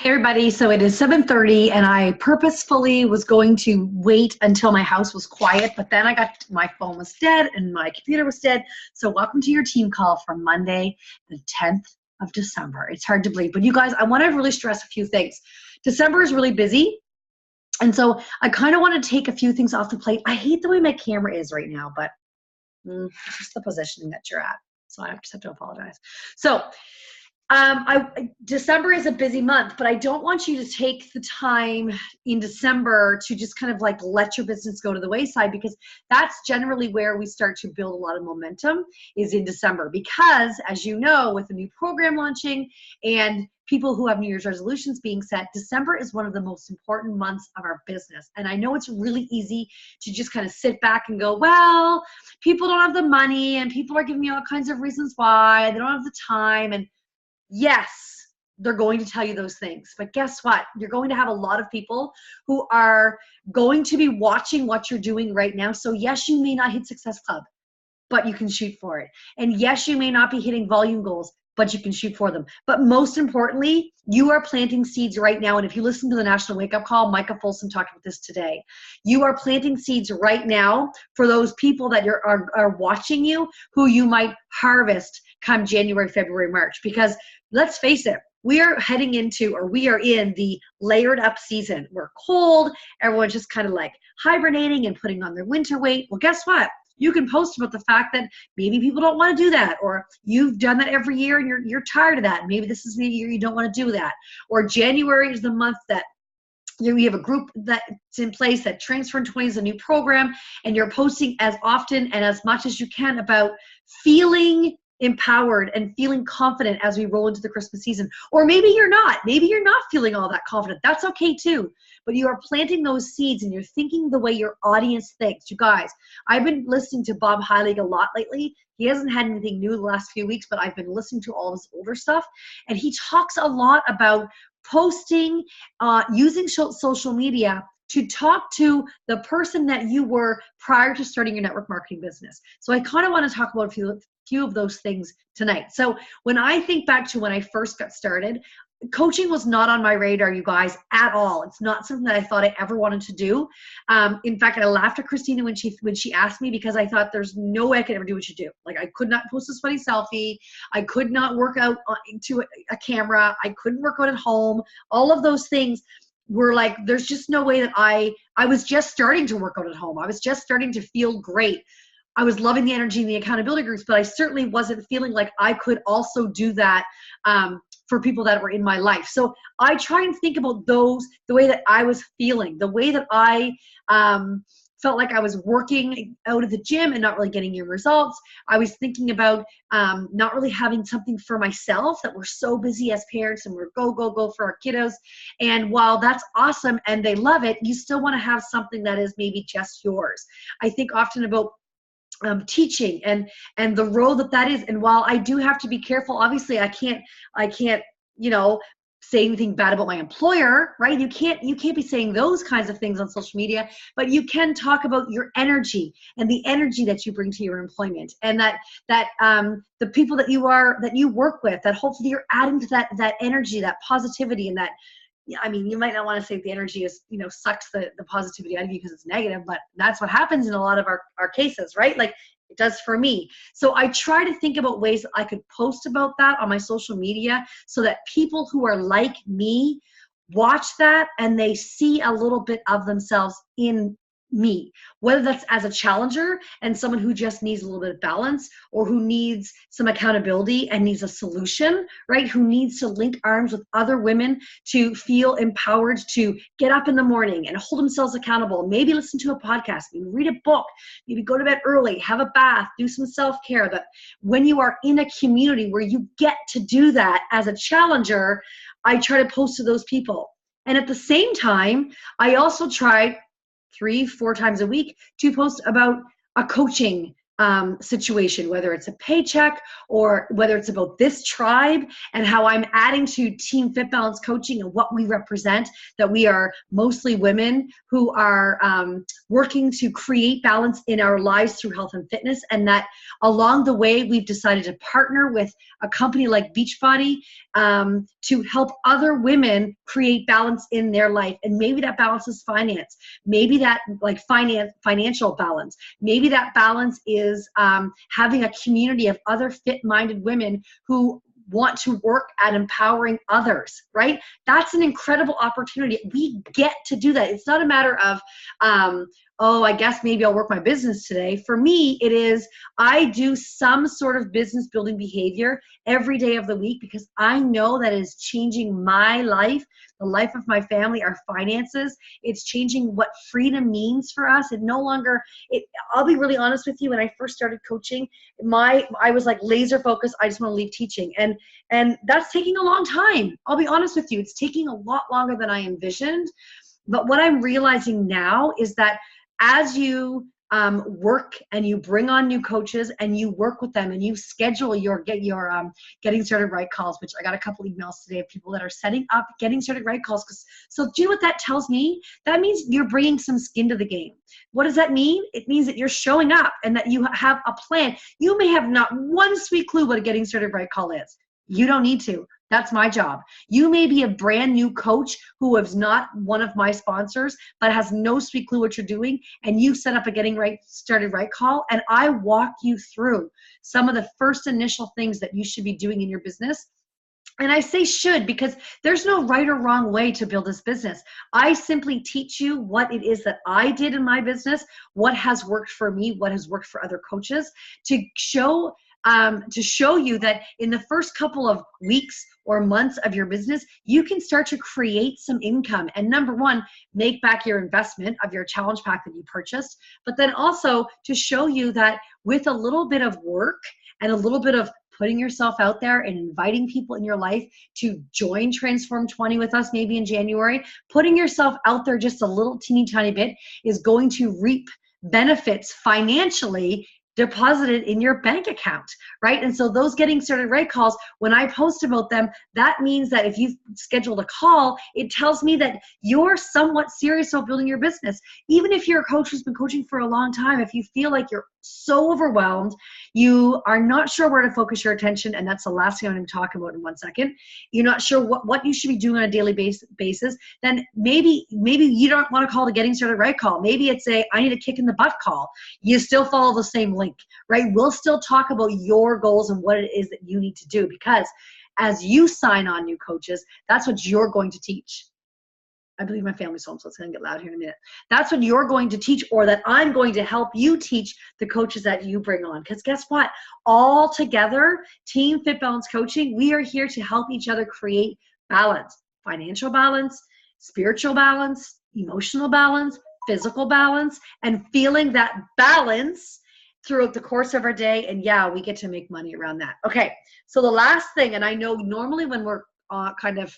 Hey everybody, so it is 7:30 and I purposefully was going to wait until my house was quiet, but then my phone was dead and my computer was dead. So welcome to your team call for Monday, the 10th of December. It's hard to believe, but you guys, I want to really stress a few things. December is really busy, and so I kind of want to take a few things off the plate. I hate the way my camera is right now, but it's just the positioning that you're at. So I just have to apologize. So December is a busy month, but I don't want you to take the time in December to just kind of like let your business go to the wayside, because that's generally where we start to build a lot of momentum is in December. Because as you know, with a new program launching and people who have New Year's resolutions being set, December is one of the most important months of our business. And I know it's really easy to just kind of sit back and go, well, people don't have the money and people are giving me all kinds of reasons why they don't have the time. And yes, they're going to tell you those things, but guess what? You're going to have a lot of people who are going to be watching what you're doing right now. So yes, you may not hit Success Club, but you can shoot for it. And yes, you may not be hitting volume goals, but you can shoot for them. But most importantly, you are planting seeds right now. And if you listen to the National Wake Up Call, Micah Folsom talked about this today. You are planting seeds right now for those people that are watching you, who you might harvest come January, February, March. Because let's face it, we are in the layered up season. We're cold. Everyone's just kind of like hibernating and putting on their winter weight. Well, guess what? You can post about the fact that maybe people don't want to do that, or you've done that every year and you're tired of that. Maybe this is the year you don't want to do that. Or January is the month that we have a group that's in place that Transfer in 20 is a new program, and you're posting as often and as much as you can about feeling empowered and feeling confident as we roll into the Christmas season. Or maybe you're not. Maybe you're not feeling all that confident. That's okay too. But you are planting those seeds and you're thinking the way your audience thinks. You guys, I've been listening to Bob Heilig a lot lately. He hasn't had anything new the last few weeks, but I've been listening to all his older stuff. And he talks a lot about posting, using social media to talk to the person that you were prior to starting your network marketing business. So I kind of want to talk about a few of those things tonight. So when I think back to when I first got started, coaching was not on my radar, you guys, at all. It's not something that I thought I ever wanted to do. In fact, I laughed at Christina when she asked me, because I thought there's no way I could ever do what you do. Like, I could not post a sweaty selfie. I could not work out into a camera. I couldn't work out at home. All of those things were like, there's just no way that I was just starting to work out at home. I was just starting to feel great. I was loving the energy in the accountability groups, but I certainly wasn't feeling like I could also do that for people that were in my life. So I try and think about the way that I was feeling, the way that I felt like I was working out at the gym and not really getting your results. I was thinking about not really having something for myself, that we're so busy as parents and we're go, go, go for our kiddos. And while that's awesome and they love it, you still want to have something that is maybe just yours. I think often about teaching and the role that is. And while I do have to be careful, obviously I can't, say anything bad about my employer, right? You can't be saying those kinds of things on social media, but you can talk about your energy and the energy that you bring to your employment, and that the people that you work with, that hopefully you're adding to that energy, that positivity, and that, I mean, you might not want to say the energy is, sucks the positivity out of you because it's negative, but that's what happens in a lot of our cases, right? Like it does for me. So I try to think about ways that I could post about that on my social media so that people who are like me watch that and they see a little bit of themselves in me, whether that's as a challenger and someone who just needs a little bit of balance, or who needs some accountability and needs a solution, right? Who needs to link arms with other women to feel empowered to get up in the morning and hold themselves accountable. Maybe listen to a podcast, maybe read a book, maybe go to bed early, have a bath, do some self-care. That when you are in a community where you get to do that as a challenger, I try to post to those people. And at the same time, I also try 3-4 times a week to post about a coaching situation, whether it's a paycheck or whether it's about this tribe and how I'm adding to Team Fit Balance Coaching and what we represent, that we are mostly women who are working to create balance in our lives through health and fitness, and that along the way we've decided to partner with a company like Beachbody to help other women create balance in their life. And maybe that balance is finance, maybe that like financial balance, maybe that balance is having a community of other fit-minded women who want to work at empowering others, right? That's an incredible opportunity. We get to do that. It's not a matter of, oh, I guess maybe I'll work my business today. For me, it is, I do some sort of business building behavior every day of the week because I know that it is changing my life, the life of my family, our finances. It's changing what freedom means for us. It no longer, I'll be really honest with you, when I first started coaching, I was like laser focused. I just want to leave teaching. And that's taking a long time. I'll be honest with you. It's taking a lot longer than I envisioned. But what I'm realizing now is that as you work and you bring on new coaches and you work with them and you schedule your getting started right calls, which I got a couple emails today of people that are setting up getting started right calls. So do you know what that tells me? That means you're bringing some skin to the game. What does that mean? It means that you're showing up and that you have a plan. You may have not one sweet clue what a getting started right call is. You don't need to. That's my job. You may be a brand new coach who is not one of my sponsors, but has no sweet clue what you're doing, and you set up a getting started right call, and I walk you through some of the first initial things that you should be doing in your business. And I say should because there's no right or wrong way to build this business. I simply teach you what it is that I did in my business, what has worked for me, what has worked for other coaches, to show you that in the first couple of weeks or months of your business, you can start to create some income. And number one, make back your investment of your challenge pack that you purchased, but then also to show you that with a little bit of work and a little bit of putting yourself out there and inviting people in your life to join Transform 20 with us maybe in January, putting yourself out there just a little teeny tiny bit is going to reap benefits financially deposited in your bank account, right? And so those getting started right calls, when I post about them, that means that if you've scheduled a call, it tells me that you're somewhat serious about building your business. Even if you're a coach who's been coaching for a long time, if you feel like you're so overwhelmed, you are not sure where to focus your attention, and that's the last thing I'm going to talk about in 1 second. You're not sure what you should be doing on a daily basis, then maybe you don't want to call the getting started right call. Maybe it's I need a kick in the butt call. You still follow the same link, right? We'll still talk about your goals and what it is that you need to do, because as you sign on new coaches, that's what you're going to teach. I believe my family's home, so it's going to get loud here in a minute. That's what you're going to teach, or that I'm going to help you teach the coaches that you bring on. Because guess what? All together, Team Fit Balance Coaching, we are here to help each other create balance, financial balance, spiritual balance, emotional balance, physical balance, and feeling that balance throughout the course of our day. And yeah, we get to make money around that. Okay, so the last thing, and I know normally when we're kind of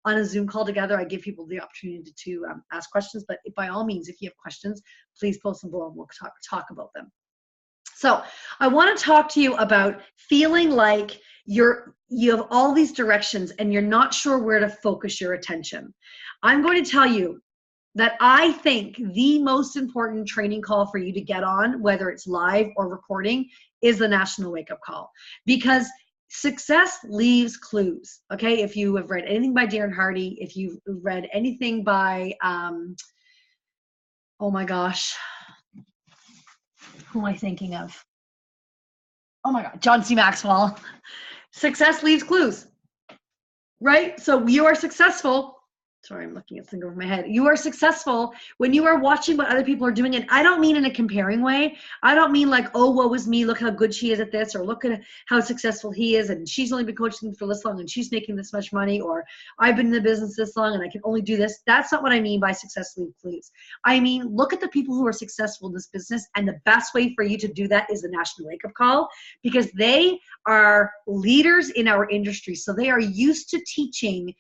on a Zoom call together, I give people the opportunity to ask questions, but by all means, if you have questions, please post them below and we'll talk about them. So I want to talk to you about feeling like you have all these directions and you're not sure where to focus your attention. I'm going to tell you that I think the most important training call for you to get on, whether it's live or recording, is the National Wake Up Call. Because success leaves clues, okay? If you have read anything by Darren Hardy, if you've read anything by, oh my gosh, who am I thinking of? Oh my God, John C. Maxwell. Success leaves clues, right? So you are successful. Sorry, I'm looking at something over my head. You are successful when you are watching what other people are doing. And I don't mean in a comparing way. I don't mean like, oh, woe is me, look how good she is at this, or look at how successful he is, and she's only been coaching for this long and she's making this much money, or I've been in the business this long and I can only do this. That's not what I mean by success leaves clues. I mean, look at the people who are successful in this business, and the best way for you to do that is the National Wake Up Call, because they are leaders in our industry. So they are used to teaching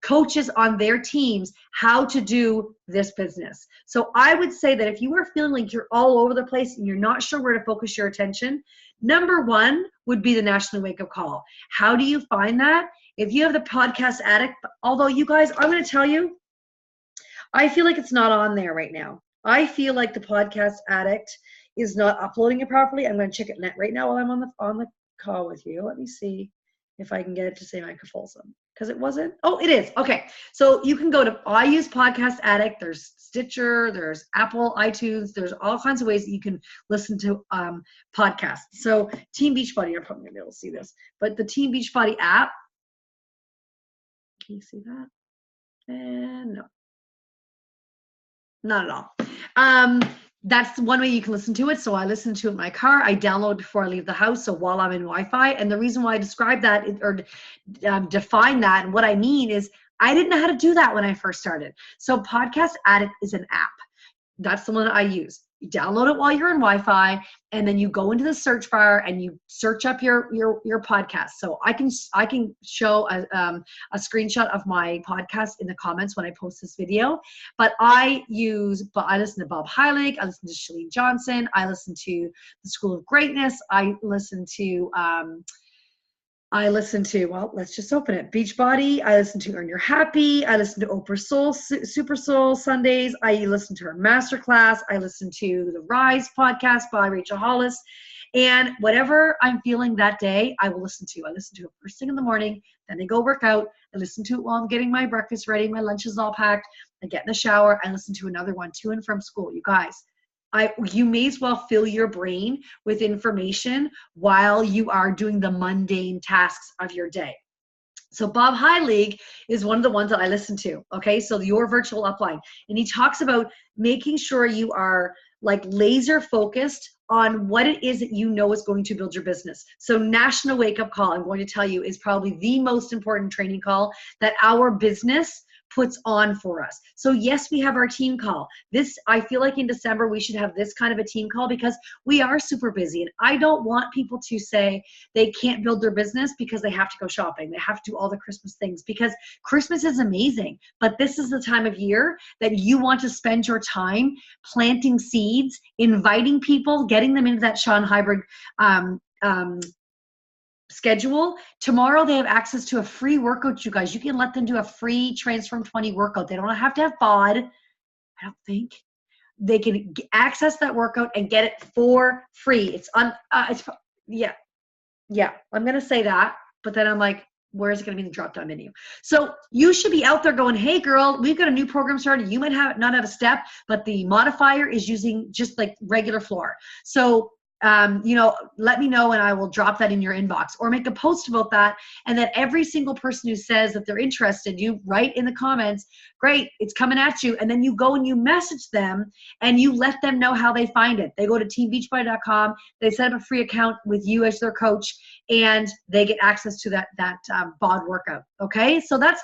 coaches on their teams how to do this business. So I would say that if you are feeling like you're all over the place and you're not sure where to focus your attention, number one would be the National Wake Up Call. How do you find that? If you have the Podcast Addict, although you guys, I'm going to tell you, I feel like it's not on there right now. I feel like the Podcast Addict is not uploading it properly. I'm going to check it right now while I'm on the call with you. Let me see if I can get it to say Michael Folsom, because it wasn't. Oh, it is. Okay. So you can go to, I use Podcast Addict. There's Stitcher, there's Apple, iTunes. There's all kinds of ways that you can listen to podcasts. So Team Beachbody, you're probably going to be able to see this, but the Team Beachbody app, can you see that? And no. Not at all. That's one way you can listen to it. So I listen to it in my car. I download before I leave the house. So while I'm in Wi-Fi, and the reason why I describe that or define that and what I mean is I didn't know how to do that when I first started. So Podcast Addict is an app. That's the one that I use. You download it while you're in Wi-Fi, and then you go into the search bar and you search up your podcast. So I can show a screenshot of my podcast in the comments when I post this video. But I listen to Bob Heilig, I listen to Chalene Johnson, I listen to the School of Greatness, I listen to well, let's just open it. Beachbody. I listen to Earn Your Happy. I listen to Oprah Soul, Super Soul Sundays. I listen to her masterclass. I listen to the Rise podcast by Rachel Hollis. And whatever I'm feeling that day, I will listen to. I listen to it first thing in the morning. Then I go work out. I listen to it while I'm getting my breakfast ready. My lunch is all packed. I get in the shower. I listen to another one to and from school. You guys, you may as well fill your brain with information while you are doing the mundane tasks of your day. So Bob Heilig is one of the ones that I listen to. Okay, so your virtual upline, and he talks about making sure you are like laser focused on what it is that you know is going to build your business. So National Wake Up Call, I'm going to tell you, is probably the most important training call that our business puts on for us. So yes, we have our team call. I feel like in December, we should have this kind of a team call because we are super busy. And I don't want people to say they can't build their business because they have to go shopping. They have to do all the Christmas things, because Christmas is amazing. But this is the time of year that you want to spend your time planting seeds, inviting people, getting them into that Sean Hybrid schedule. Tomorrow they have access to a free workout, you guys. You can let them do a free Transform 20 workout. They don't have to have FOD, I don't think. They can access that workout and get it for free. Yeah, I'm going to say that, but then I'm like, where is it going to be in the drop-down menu? So you should be out there going, hey girl, we've got a new program started. You might not have a step, but the modifier is using just like regular floor. So let me know and I will drop that in your inbox, or make a post about that. And that every single person who says that they're interested, you write in the comments, great, it's coming at you. And then you go and you message them and you let them know how they find it. They go to teambeachbody.com, they set up a free account with you as their coach, and they get access to that BOD workout. Okay. So that's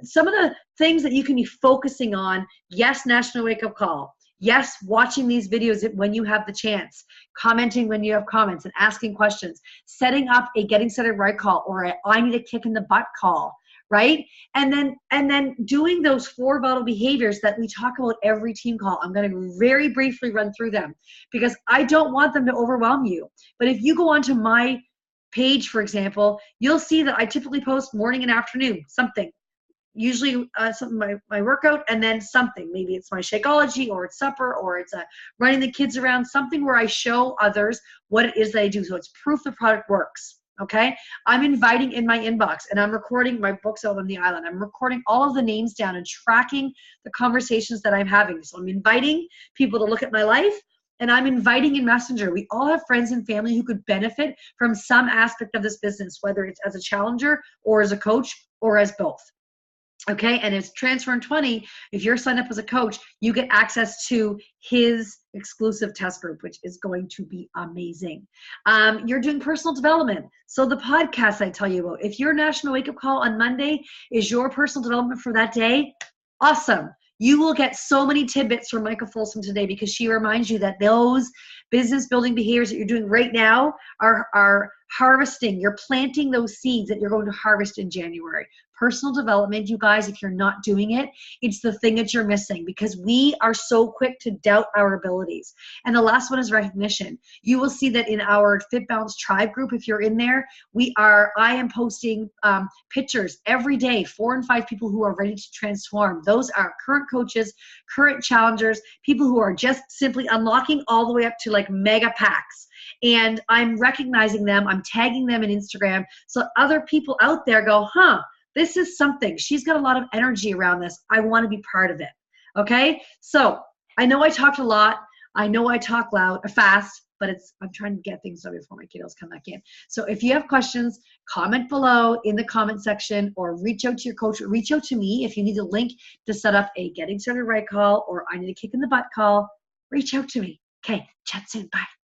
some of the things that you can be focusing on. Yes, National Wake Up Call. Yes, watching these videos when you have the chance, commenting when you have comments, and asking questions, setting up a Getting Started Right call or a I need a kick in the butt call, right? And then doing those 4 vital behaviors that we talk about every team call. I'm going to very briefly run through them because I don't want them to overwhelm you. But if you go onto my page, for example, you'll see that I typically post morning and afternoon, something. Usually something, my workout, and then something. Maybe it's my Shakeology, or it's supper, or it's running the kids around, something where I show others what it is that I do. So it's proof the product works, okay? I'm inviting in my inbox, and I'm recording my books out on the island. I'm recording all of the names down and tracking the conversations that I'm having. So I'm inviting people to look at my life, and I'm inviting in Messenger. We all have friends and family who could benefit from some aspect of this business, whether it's as a challenger or as a coach or as both. Okay, and it's Transform 20. If you're signed up as a coach, you get access to his exclusive test group, which is going to be amazing. You're doing personal development. So the podcast I tell you about, if your National Wake Up Call on Monday is your personal development for that day, awesome. You will get so many tidbits from Michael Folsom today, because she reminds you that those business building behaviors that you're doing right now are harvesting. You're planting those seeds that you're going to harvest in January. Personal development, you guys, if you're not doing it, it's the thing that you're missing, because we are so quick to doubt our abilities. And the last one is recognition. You will see that in our Fit Balance Tribe group, if you're in there, I am posting pictures every day, 4 and 5 people who are ready to transform. Those are current coaches, current challengers, people who are just simply unlocking all the way up to like mega packs. And I'm recognizing them, I'm tagging them in Instagram, so other people out there go, huh, this is something. She's got a lot of energy around this. I want to be part of it. Okay? So I know I talked a lot. I know I talk fast, but I'm trying to get things done before my kiddos come back in. So if you have questions, comment below in the comment section, or reach out to your coach. Reach out to me if you need a link to set up a Getting Started Right call, or I need a kick in the butt call. Reach out to me. Okay, chat soon. Bye.